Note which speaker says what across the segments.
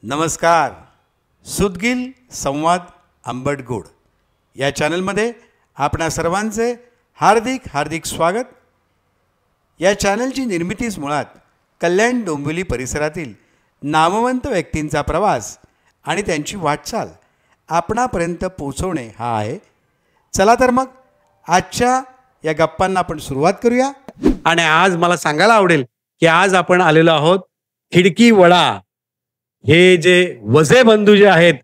Speaker 1: नमस्कार. सुदगिल संवाद आंबटगोड या चॅनलमध्ये आपणा सर्वांचे हार्दिक स्वागत. या चॅनलची निर्मितीच मुळात कल्याण डोंबिवली परिसरातील नामवंत व्यक्तींचा प्रवास आणि त्यांची वाटचाल आपणापर्यंत पोहोचवणे हा आहे. चला तर मग आजच्या या गप्पांना आपण सुरुवात करूया. आणि आज मला सांगायला आवडेल की आज आपण आलेलो आहोत खिडकी वडा, हे जे वजे बंधू जे आहेत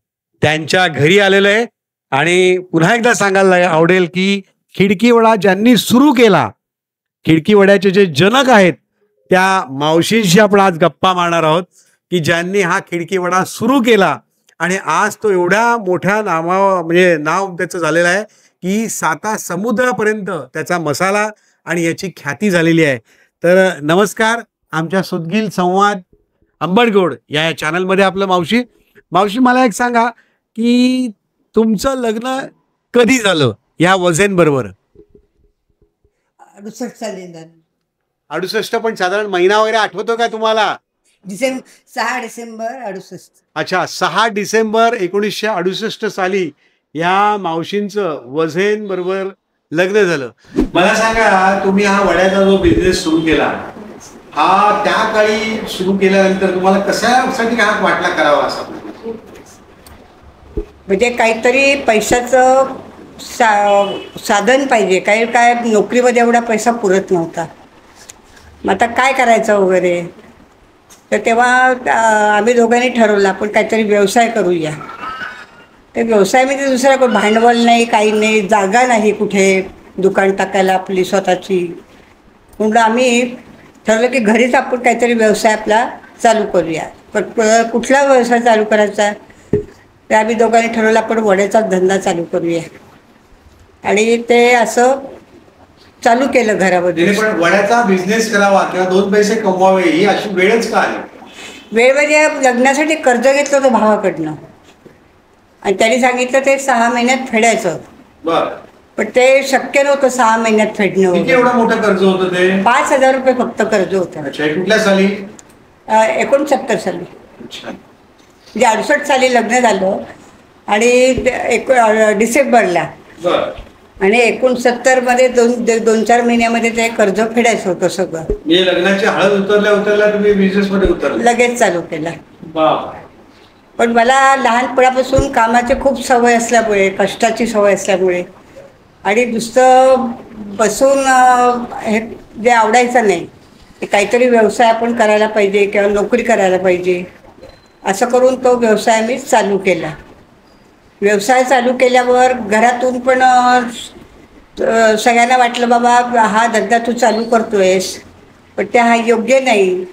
Speaker 1: त्यांच्या घरी आलेलो आहे. आणि पुन्हा एकदा सांगायला आवडेल की खिडकी वडा ज्यांनी सुरू केला, खिडकी वड्याचे जे जनक आहेत त्या मावशींशी आपण आज गप्पा मारणार आहोत की ज्यांनी हा खिडकी वडा सुरू केला आणि आज तो एवढ्या मोठ्या नाव त्याचं झालेलं आहे की 7 समुद्रापर्यंत त्याचा मसाला आणि याची ख्याती झालेली आहे. तर नमस्कार, आमच्या सुदगिल संवाद आंबटगोड या चॅनलमध्ये आपलं मावशी मला एक सांगा की तुमचं लग्न कधी झालं या वजेंबरोबर?
Speaker 2: 68 साली झालं.
Speaker 1: 68. पण साधारण महिना वगैरे आठवतो का तुम्हाला?
Speaker 2: 6 डिसेंबर 68.
Speaker 1: अच्छा, 6 डिसेंबर 1968 साली या मावशींचं वझेंबरोबर लग्न झालं. मला सांगा, तुम्ही हा वड्याचा जो बिझनेस सुरू केला, हा त्या काळी सुरू केल्यानंतर तुम्हाला कशासाठी हा वाटला करावा असा?
Speaker 2: म्हणजे काहीतरी पैशाचं साधन पाहिजे. काय नोकरीमध्ये एवढा पैसा पुरत नव्हता. मग आता काय करायचं वगैरे. तर तेव्हा आम्ही दोघांनी ठरवलं आपण काहीतरी व्यवसाय करूया. ते व्यवसायामध्ये दुसरा कोण भांडवल नाही, काही नाही, जागा नाही कुठे दुकान टाकायला आपली स्वतःची. म्हणून आम्ही ठरवलं की घरीच आपण काहीतरी व्यवसाय आपला चालू करूया. पण कुठला व्यवसाय चालू करायचा ते आम्ही दोघांनी ठरवलं आपण वड्याचाच धंदा चालू करूया. आणि ते असं चालू केलं घरामध्ये.
Speaker 1: पण वड्याचा बिझनेस करावा किंवा 2 पैसे कमवावे ही अशी वेळच का आली?
Speaker 2: वेळ म्हणजे लग्नासाठी कर्ज घेतलं होतं भावाकडनं आणि त्यांनी सांगितलं ते 6 महिन्यात फेडायचं.
Speaker 1: बरं.
Speaker 2: पण ते शक्य नव्हतं 6 महिन्यात फेडणं.
Speaker 1: किती एवढं मोठं कर्ज होतं ते?
Speaker 2: 5,000 रुपये फक्त कर्ज होतं.
Speaker 1: अच्छा, कुठल्या साली?
Speaker 2: 69 साली.
Speaker 1: अच्छा.
Speaker 2: म्हणजे 68 साली लग्न झालं आणि डिसेंबरला.
Speaker 1: बरं.
Speaker 2: आणि 69 मध्ये 2-4 महिन्यामध्ये ते कर्ज फेडायचं होतं सगळं.
Speaker 1: म्हणजे लग्नाची हळद उतरल्या तुम्ही बिझनेस मध्ये उतरले?
Speaker 2: लगेच चालू केला.
Speaker 1: बाप.
Speaker 2: पण मला लहानपणापासून कामाची खूप सवय असल्यामुळे, कष्टाची सवय असल्यामुळे आणि नुसतं बसून हे जे आवडायचं नाही, ते काहीतरी व्यवसाय आपण करायला पाहिजे किंवा नोकरी करायला पाहिजे असं करून तो व्यवसाय मी चालू केला. व्यवसाय चालू केल्यावर घरातून पण सगळ्यांना वाटलं बाबा हा धंदा तू चालू करतोयस पण ते हा योग्य नाही.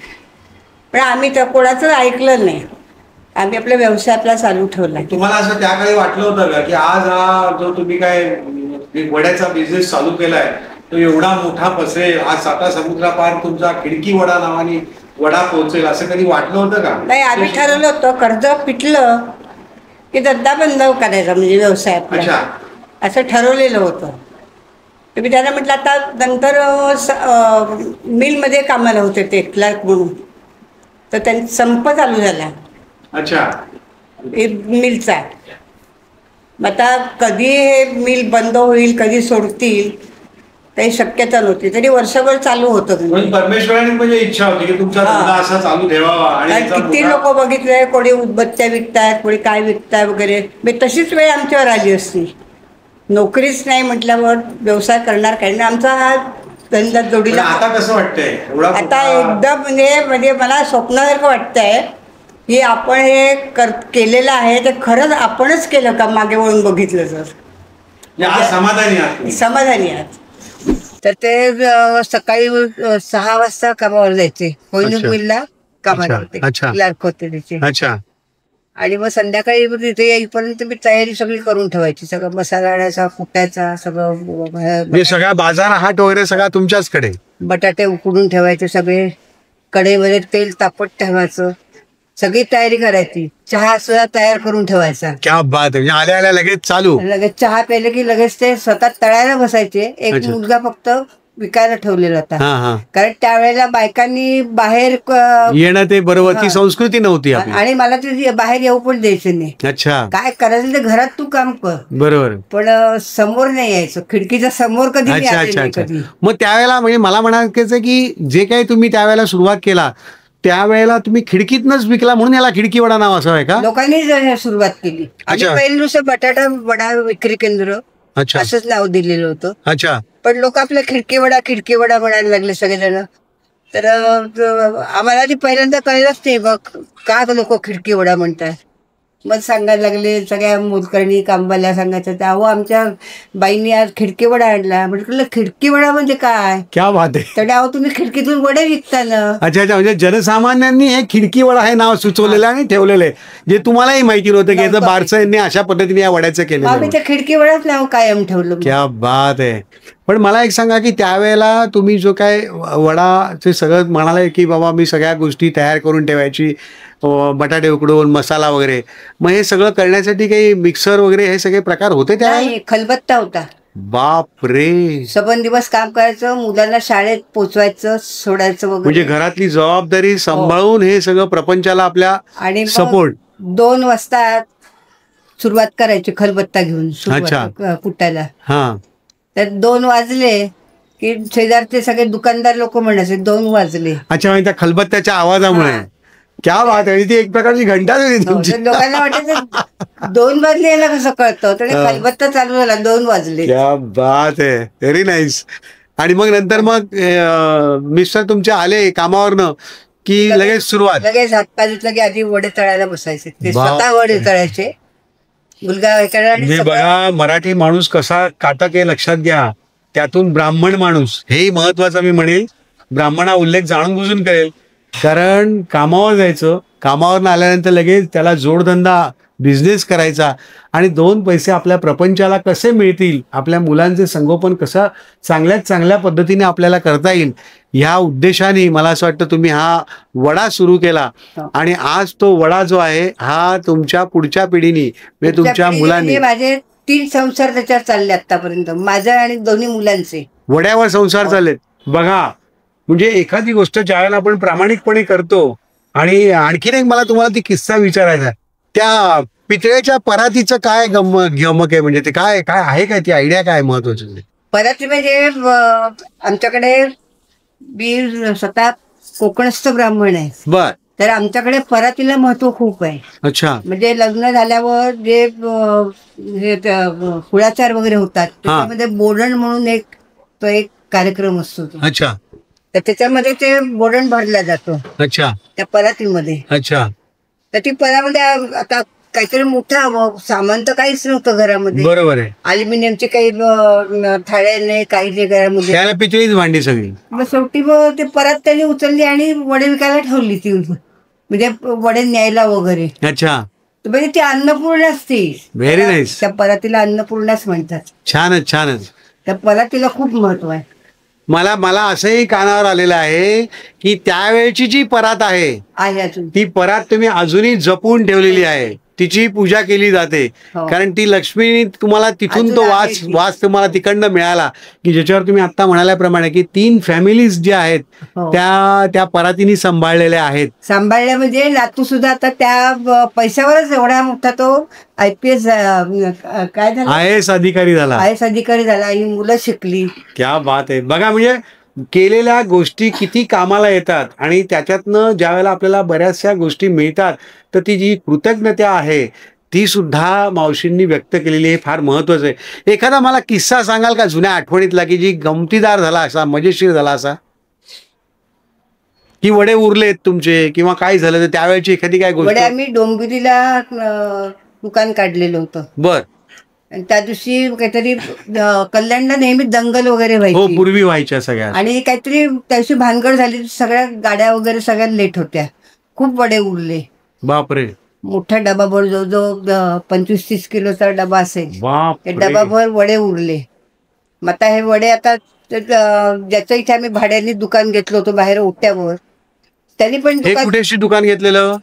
Speaker 2: पण आम्ही तर कोणाचं ऐकलं नाही. आम्ही आपला व्यवसाय आपला चालू ठेवला.
Speaker 1: तुम्हाला असं त्या काळी वाटलं होतं का की आज हा जो तुम्ही काय वड्याचा बिझनेस चालू केलाय तो एवढा मोठा पसरेल, आज 7 समुद्रापार तुमचा खिडकी वडा नावाने वडा पोहोचेल, असं कधी वाटलं होतं का?
Speaker 2: नाही, आम्ही ठरवलं होतं कर्ज फिटलं की धंदा बंद करायचा, म्हणजे व्यवसाय आपला असं ठरवलेलं होतं. तर मी त्यांना म्हटलं आता नंतर मिलमध्ये कामाला होते ते क्लर्क म्हणून, तर त्यांचा संप चालू झाला.
Speaker 1: अच्छा.
Speaker 2: मिलचा. मग आता कधी हे मिल बंद होईल, कधी सोडतील काही शक्यता नव्हती. तरी वर्षभर चालू होतं.
Speaker 1: परमेश्वराने म्हणजे इच्छा होती की तुमचा धंदा असा चालू ठेवावा. आणि
Speaker 2: किती लोक बघितले, कोणी उदबत्त्या विकतायत, कोणी काय विकताय वगैरे. तशीच वेळ आमच्यावर आली असती. नोकरीच नाही म्हटल्यावर व्यवसाय करणार काय नाही. आमचा हा धंदा जोडीला.
Speaker 1: आता कसं वाटतंय?
Speaker 2: आता एकदम म्हणजे मला स्वप्नासारखं वाटतंय की आपण हे केलेलं आहे ते खरंच आपणच केलं का मागे वळून बघितलं तर. समाधानी आहात. तर ते सकाळी 6 वाजता कामावर जायचे. कोहिनूर मिलला कामाला होते, क्लर्क होते त्याचे.
Speaker 1: अच्छा.
Speaker 2: आणि मग संध्याकाळी तिथे येईपर्यंत मी तयारी सगळी करून ठेवायची. सगळं मसाला आणायचा, कुटायचा, सगळं
Speaker 1: सगळा बाजार हाट वगैरे सगळा तुमच्याचकडे.
Speaker 2: बटाटे उकडून ठेवायचे सगळे, कढईमध्ये तेल तापत ठेवायचं, सगळी तयारी करायची. चहा सुद्धा तयार करून ठेवायचा.
Speaker 1: क्या बात आहे. आल्या लगेच चालू.
Speaker 2: लगेच चहा प्यायला की लगेच ते स्वतः तळायला बसायचे. एक मुलगा फक्त विकायला ठेवलेला होता.
Speaker 1: हा हा
Speaker 2: कारण त्यावेळेला बायकांनी बाहेर
Speaker 1: येणं ते बरोबर, ती संस्कृती नव्हती आपली.
Speaker 2: आणि मला ते बाहेर येऊ पण द्यायचं नाही.
Speaker 1: अच्छा,
Speaker 2: काय करायचं ते घरात तू काम कर,
Speaker 1: बरोबर.
Speaker 2: पण समोर नाही यायचं, खिडकीच्या समोर कधी
Speaker 1: अच्छा
Speaker 2: आले
Speaker 1: अच्छा
Speaker 2: नाही
Speaker 1: अच्छा.
Speaker 2: कधी.
Speaker 1: मग त्यावेळेला म्हणजे मला म्हणायचं की जे काही तुम्ही त्यावेळेला सुरुवात केला त्यावेळेला तुम्ही खिडकीतनच विकला म्हणून याला खिडकी वडा नाव असं आहे का?
Speaker 2: लोकांनी सुरुवात केली. आणि
Speaker 1: अच्छा.
Speaker 2: पहिलं नुसतं बटाटा वडा विक्री केंद्र
Speaker 1: अच्छा
Speaker 2: असंच नाव दिलेलं होतं.
Speaker 1: अच्छा
Speaker 2: पण लोक आपल्या खिडकी वडा म्हणायला लागले सगळेजण. तर आम्हाला ती पहिल्यांदा कळलंच नाही बघ का लोक खिडकी वडा म्हणतात. मग सांगायला लागले सगळ्या मोलकरणी कामवाल्या सांगायचं तर अहो आमच्या बाईंनी आज खिडकी वडा आणला. म्हटलं खिडकी वडा म्हणजे काय?
Speaker 1: क्या बात आहे.
Speaker 2: तर अहो तुम्ही खिडकीतून वडे विकता ना.
Speaker 1: अच्छा अच्छा, म्हणजे जनसामान्यांनी हे खिडकी वडा हे नाव सुचवलेलं आणि ठेवलेलं आहे, जे तुम्हालाही माहिती नव्हतं की याचं बारसं यांनी अशा पद्धतीने या वड्याचं केलेलं
Speaker 2: आम्ही
Speaker 1: आहे.
Speaker 2: त्या खिडकी वडाच नाव कायम ठेवलं.
Speaker 1: क्या बात आहे. पण मला एक सांगा की त्यावेळेला तुम्ही जो काय वडाचे सगळं म्हणाले की बाबा मी सगळ्या गोष्टी तयार करून ठेवायची, बटाटे उकडून मसाला वगैरे, मग हे सगळं करण्यासाठी काही मिक्सर वगैरे हे सगळे प्रकार होते त्यावेळेला?
Speaker 2: नाही, खलबत्ता होता.
Speaker 1: बाप रे.
Speaker 2: सबन दिवस काम करायचं, मुलांना शाळेत पोचवायचं सोडायचं वगैरे.
Speaker 1: म्हणजे घरातली जबाबदारी सांभाळून हे सगळं प्रपंचाला आपल्या
Speaker 2: आणि
Speaker 1: सपोर्ट.
Speaker 2: 2 वाजता सुरुवात करायची खलबत्ता घेऊन कुटायला.
Speaker 1: हा,
Speaker 2: तर 2 वाजले की शेजारचे सगळे दुकानदार लोक म्हणायचे 2 वाजले.
Speaker 1: अच्छा, म्हणजे त्या खलबत्त्याच्या आवाजामुळे. क्या बात आहे. ती एक प्रकारची घंटाच होती तुमची.
Speaker 2: लोकांना वाटायचं 2 वाजले याला कसं कळतं, तर खलबत्ता चालू झाला 2 वाजले.
Speaker 1: क्या बात आहे. Very nice. आणि मग नंतर मग मिस्टर तुमचे आले कामावरनं की लगेच सुरुवात?
Speaker 2: लगेच हातपाय धुतला की आधी वडे तळायला बसायचे. ते स्वतः वडे तळायचे. मुलगा
Speaker 1: म्हणजे बघा मराठी माणूस कसा काटक आहे लक्षात घ्या. त्यातून ब्राह्मण माणूस, हेही महत्वाचं मी म्हणेल. ब्राह्मणा उल्लेख जाणून बुजून करेल. कारण कामावर जायचं, कामावर आल्यानंतर लगेच त्याला जोडधंदा बिझनेस करायचा आणि 2 पैसे आपल्या प्रपंचाला कसे मिळतील, आपल्या मुलांचे संगोपन कसं चांगल्यात चांगल्या पद्धतीने आपल्याला करता येईल, ह्या उद्देशाने मला असं वाटतं तुम्ही हा वडा सुरू केला. आणि आज तो वडा जो आहे हा तुमच्या पुढच्या पिढीने म्हणजे तुमच्या मुलांनी.
Speaker 2: माझे 3 संसार त्याच्यावर चालले आतापर्यंत, माझ्या आणि दोन्ही मुलांचे
Speaker 1: वड्यावर संसार चाललेत. बघा म्हणजे एखादी गोष्ट ज्यावेळेला आपण प्रामाणिकपणे करतो. आणि आणखीन एक मला तुम्हाला ती किस्सा विचारायचा, त्या पितळेच्या परातीचं काय गमक आहे, म्हणजे ते काय काय आहे, काय ती आयडिया काय महत्वाची?
Speaker 2: पराती म्हणजे आमच्याकडे मी स्वतः कोकणस्थ ब्राह्मण आहे.
Speaker 1: बर.
Speaker 2: तर आमच्याकडे परातीला महत्व खूप आहे.
Speaker 1: अच्छा.
Speaker 2: म्हणजे लग्न झाल्यावर जे कुळाचार वगैरे होतात त्याच्यामध्ये बोडण म्हणून एक कार्यक्रम असतो.
Speaker 1: अच्छा.
Speaker 2: तर त्याच्यामध्ये ते बोडण भरला जातो.
Speaker 1: अच्छा.
Speaker 2: त्या परातीमध्ये.
Speaker 1: अच्छा.
Speaker 2: तर ती परामध्ये आता काहीतरी मोठं सामान तर काहीच नव्हतं घरामध्ये.
Speaker 1: बरोबर आहे.
Speaker 2: अल्युमिनियमची काही थाळ्या नाही, काही नाही घरामध्ये.
Speaker 1: त्याला पितळीच भांडी सगळी.
Speaker 2: मग शेवटी ते परात त्यांनी उचलली आणि वडे विकायला ठेवली ती, म्हणजे वडे न्यायला वगैरे.
Speaker 1: अच्छा.
Speaker 2: म्हणजे ती अन्नपूर्णा असते.
Speaker 1: Very nice.
Speaker 2: त्या परातीला अन्नपूर्णाच म्हणतात.
Speaker 1: छानच छानच.
Speaker 2: त्या परातीला खूप महत्व आहे.
Speaker 1: मला असंही कानावर आलेलं आहे की त्यावेळची जी परात आहे
Speaker 2: अजून
Speaker 1: ती परात तुम्ही अजूनही जपून ठेवलेली आहे, तिची पूजा केली जाते. कारण ती लक्ष्मी तुम्हाला तिथून तो वास तुम्हाला तिकडनं मिळाला की ज्याच्यावर तुम्ही आता म्हणाल्याप्रमाणे की 3 फॅमिलीज ज्या आहेत त्या परातीने सांभाळलेल्या आहेत.
Speaker 2: सांभाळल्या म्हणजे नातू सुद्धा आता त्या पैशावरच एवढा मोठा तो IPS काय झाला,
Speaker 1: IAS अधिकारी झाला.
Speaker 2: IAS अधिकारी झाला. ही मुलं शिकली.
Speaker 1: क्या बात आहे. बघा म्हणजे केलेल्या गोष्टी किती कामाला येतात आणि त्याच्यातनं ज्या वेळेला आपल्याला बऱ्याचशा गोष्टी मिळतात तर ती जी कृतज्ञता आहे ती सुद्धा मावशींनी व्यक्त केलेली आहे, फार महत्वाचं आहे. एखादा मला किस्सा सांगाल का जुन्या आठवणीतला की जी गमतीदार झाला असा, मजेशीर झाला असा, की वडे उरलेत तुमचे किंवा काय झालं तर त्यावेळेची एखादी काय गोष्ट?
Speaker 2: वडे आम्ही डोंबिवलीला दुकान काढलेलं होतं.
Speaker 1: बर.
Speaker 2: त्या दिवशी काहीतरी कल्याणला नेहमी दंगल वगैरे
Speaker 1: हो,
Speaker 2: व्हायची.
Speaker 1: पूर्वी व्हायच्या सगळ्या.
Speaker 2: आणि काहीतरी त्याशी भानगड झाली, सगळ्या गाड्या वगैरे सगळ्या लेट होत्या. खूप वडे उरले.
Speaker 1: बापरे.
Speaker 2: मोठा डबाभर जो 25-30 किलोचा डबा असेल,
Speaker 1: बापरे.
Speaker 2: त्या डबाभर वडे उरले. मग आता हे वडे आता ज्याचं इथे आम्ही भाड्याने दुकान घेतलं होतं बाहेर ओट्यावर, त्यांनी पण
Speaker 1: कुठेशी दुकान घेतलेलं?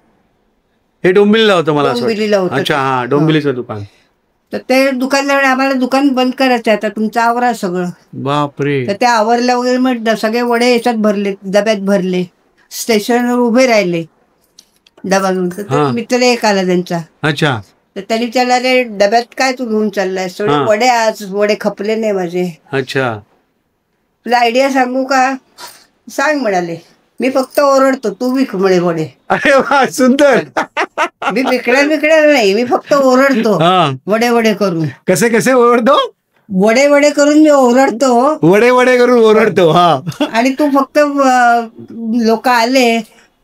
Speaker 1: हे डोंबिवलीला होतं मला.
Speaker 2: डोंबिवलीला होतं.
Speaker 1: अच्छा. हा, डोंबिवलीचं दुकान.
Speaker 2: तर ते दुकानदार आम्हाला दुकान बंद करायचं आहे, आता तुमचं आवरा सगळं.
Speaker 3: बापरे.
Speaker 2: तर त्या आवरल्या वगैरे मग सगळे वडे याच्यात भरले, डब्यात भरले, स्टेशनवर उभे राहिले डबा घेऊन. तर मित्र एक आला त्यांचा.
Speaker 3: अच्छा.
Speaker 2: तर त्यांनी विचारला, रे डब्यात काय तू घेऊन चाललाय? थोडे वडे, आज वडे खपले नाही माझे.
Speaker 3: अच्छा.
Speaker 2: तुला आयडिया सांगू का? सांग म्हणाले. मी फक्त ओरडतो, तू विक म्हणे वडे.
Speaker 3: अरे वा, सुंदर.
Speaker 2: मी विकणार नाही, मी फक्त ओरडतो वडे वडे करून.
Speaker 3: कसे कसे ओरडतो?
Speaker 2: वडे वडे करून मी ओरडतो,
Speaker 3: वडे वडे करून ओरडतो. हा.
Speaker 2: आणि तू फक्त लोक आले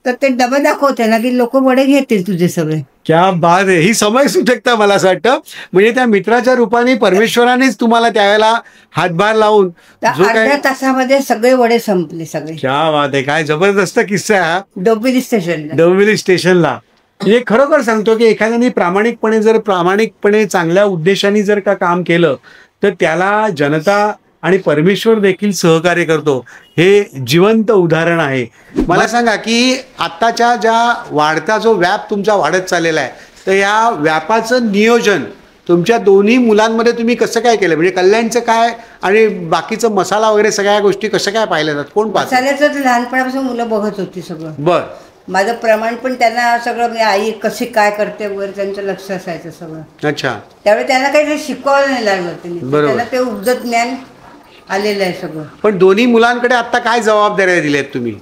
Speaker 2: तर ते डबा दाखवते ना की लोक वडे घेतील तुझे सगळे.
Speaker 3: क्या बात आहे. ही समय सुचकता मला असं वाटतं, म्हणजे त्या मित्राच्या रूपाने परमेश्वरानेच तुम्हाला त्यावेळेला हातभार लावून
Speaker 2: अर्ध्या तासामध्ये सगळे वडे संपले सगळे.
Speaker 3: क्या बात आहे. काय जबरदस्त किस्सा आहे हा.
Speaker 2: डोंबिवली
Speaker 3: स्टेशनला. हे खरोखर सांगतो की एखाद्याने प्रामाणिकपणे चांगल्या उद्देशाने जर का काम केलं तर त्याला जनता आणि परमेश्वर देखील सहकार्य करतो. हे जिवंत उदाहरण आहे. मला सांगा की आत्ताच्या ज्या वाढता जो व्याप तुमचा वाढत चाललेला आहे, तर या व्यापाचं नियोजन तुमच्या दोन्ही मुलांमध्ये तुम्ही कसं काय केलं? म्हणजे कल्याणचं काय आणि बाकीचं मसाला वगैरे सगळ्या गोष्टी कसं काय पाहिल्या जातात? कोण पाहतं?
Speaker 2: मसाल्याचं लहानपणापासून मुलं बघत होती सगळं.
Speaker 3: बरं.
Speaker 2: माझं प्रमाण पण त्यांना सगळं, म्हणजे आई कशी काय करते वगैरे त्यांचं लक्ष असायचं सगळं.
Speaker 3: अच्छा.
Speaker 2: त्यावेळी त्यांना काही शिकवायला नाही लागलं त्यांनी. त्यांना ते उपजत ज्ञान आलेलं आहे सगळं.
Speaker 3: पण दोन्ही मुलांकडे आता काय जबाबदाऱ्या दिल्यात तुम्ही?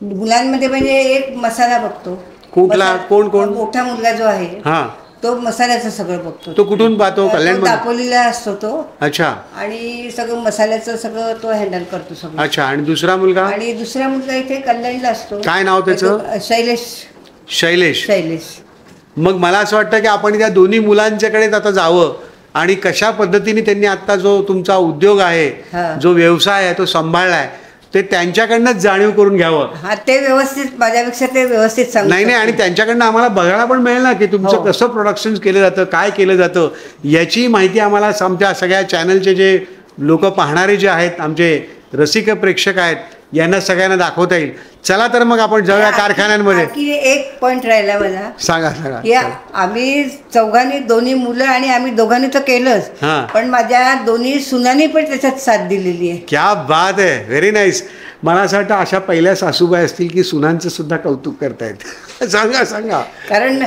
Speaker 2: मुलांमध्ये म्हणजे एक मसाला बघतो.
Speaker 3: कुठला? कोण?
Speaker 2: मोठा मुलगा जो आहे
Speaker 3: हा,
Speaker 2: तो मसाल्याचं सगळं बघतो.
Speaker 3: तो कुठून पाहतो? कल्याण
Speaker 2: दापोलीला असतो तो.
Speaker 3: अच्छा.
Speaker 2: आणि सगळं मसाल्याचं सगळं तो हँडल करतो सगळं.
Speaker 3: अच्छा. आणि दुसरा मुलगा?
Speaker 2: आणि दुसरा मुलगा इथे कल्याणला असतो.
Speaker 3: काय नाव त्याचं?
Speaker 2: शैलेश.
Speaker 3: मग मला असं वाटतं की आपण त्या दोन्ही मुलांच्याकडे आता जावं आणि कशा पद्धतीने त्यांनी आता जो तुमचा उद्योग आहे, जो व्यवसाय आहे तो सांभाळलाय, ते त्यांच्याकडनंच जाणीव करून घ्यावं.
Speaker 2: हा, ते व्यवस्थित, माझ्यापेक्षा ते व्यवस्थित सांगतात.
Speaker 3: नाही, आणि त्यांच्याकडनं आम्हाला बघायला पण मिळेल ना की तुमचं कसं प्रोडक्शन केलं जातं, काय केलं जातं, याची माहिती आम्हाला आमच्या सगळ्या चॅनलचे जे लोक पाहणारे जे आहेत, आमचे रसिक प्रेक्षक आहेत, यांना सगळ्यांना दाखवता येईल. चला तर मग आपण जाऊया कारखान्यांमध्ये.
Speaker 2: एक पॉइंट राहिला मला.
Speaker 3: सांगा.
Speaker 2: की आम्ही चौघांनी, दोन्ही मुलं आणि आम्ही दोघांनी तर केलंच, पण माझ्या दोन्ही सुनांनी पण त्याच्यात साथ दिलेली आहे.
Speaker 3: क्या बात आहे. Very nice. मला असं वाटतं अशा पहिल्या सासूबाई असतील की सुनांचं सुद्धा कौतुक करतायत. सांगा.
Speaker 2: कारण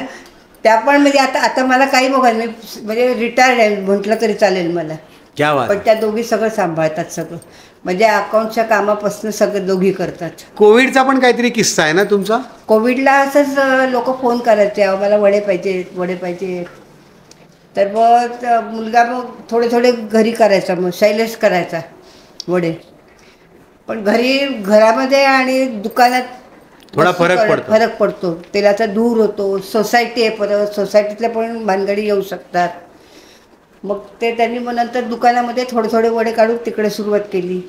Speaker 2: त्या पण म्हणजे आता मला काही बघा, मी म्हणजे रिटायर्ड आहे म्हटलं तरी चालेल मला.
Speaker 3: क्या बात.
Speaker 2: पण त्या दोघी सगळं सांभाळतात सगळं, म्हणजे अकाउंटच्या कामापासून सगळं दोघी करतात.
Speaker 3: कोविडचा पण काहीतरी किस्सा आहे ना तुमचा?
Speaker 2: कोविडला असंच लोक फोन करायचे, मला वडे पाहिजे. तर मग मुलगा मग थोडे घरी करायचा, मग शैलेश करायचा वडे. पण घरामध्ये आणि दुकानात
Speaker 3: थोडा फरक
Speaker 2: पडतो. तेलाचा धूर होतो. सोसायटी आहे, परत सोसायटीतल्या पण भानगडी येऊ शकतात. मग ते त्यांनी मग नंतर दुकानामध्ये थोडे वडे काढून तिकडे सुरुवात केली.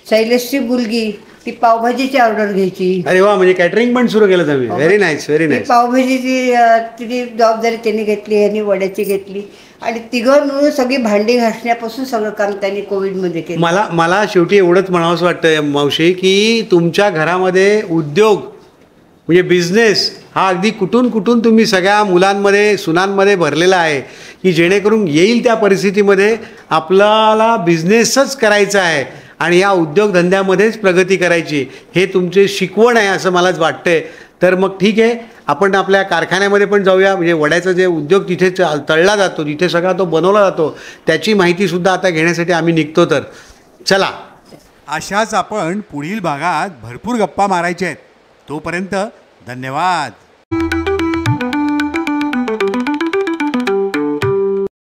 Speaker 2: शैलेशची मुलगी ती पावभाजीची ऑर्डर घ्यायची.
Speaker 3: अरे वा, म्हणजे कॅटरिंग पण सुरू केलं तुम्ही. Very nice.
Speaker 2: पावभाजीची तिची जबाबदारी त्यांनी घेतली, यांनी वड्याची घेतली, आणि तिघं मिळून सगळी भांडी घासण्यापासून सगळं काम त्यांनी कोविडमध्ये केलं.
Speaker 3: मला शेवटी एवढंच म्हणावंसं वाटतं मावशी की तुमच्या घरामध्ये उद्योग म्हणजे बिझनेस हा अगदी कुठून तुम्ही सगळ्या मुलांमध्ये, सुनांमध्ये भरलेला आहे की जेणेकरून येईल त्या परिस्थितीमध्ये आपल्याला बिझनेसच करायचा आहे आणि या उद्योगधंद्यामध्येच प्रगती करायची, हे तुमचे शिकवण आहे असं मलाच वाटतंय. तर मग ठीक आहे, आपण आपल्या कारखान्यामध्ये पण जाऊया. म्हणजे वड्याचा जे उद्योग तिथे तळला जातो, जिथे सगळा तो बनवला जातो, त्याची माहितीसुद्धा आता घेण्यासाठी आम्ही निघतो. तर चला.
Speaker 1: अशाच आपण पुढील भागात भरपूर गप्पा मारायच्या आहेत. तोपर्यंत धन्यवाद.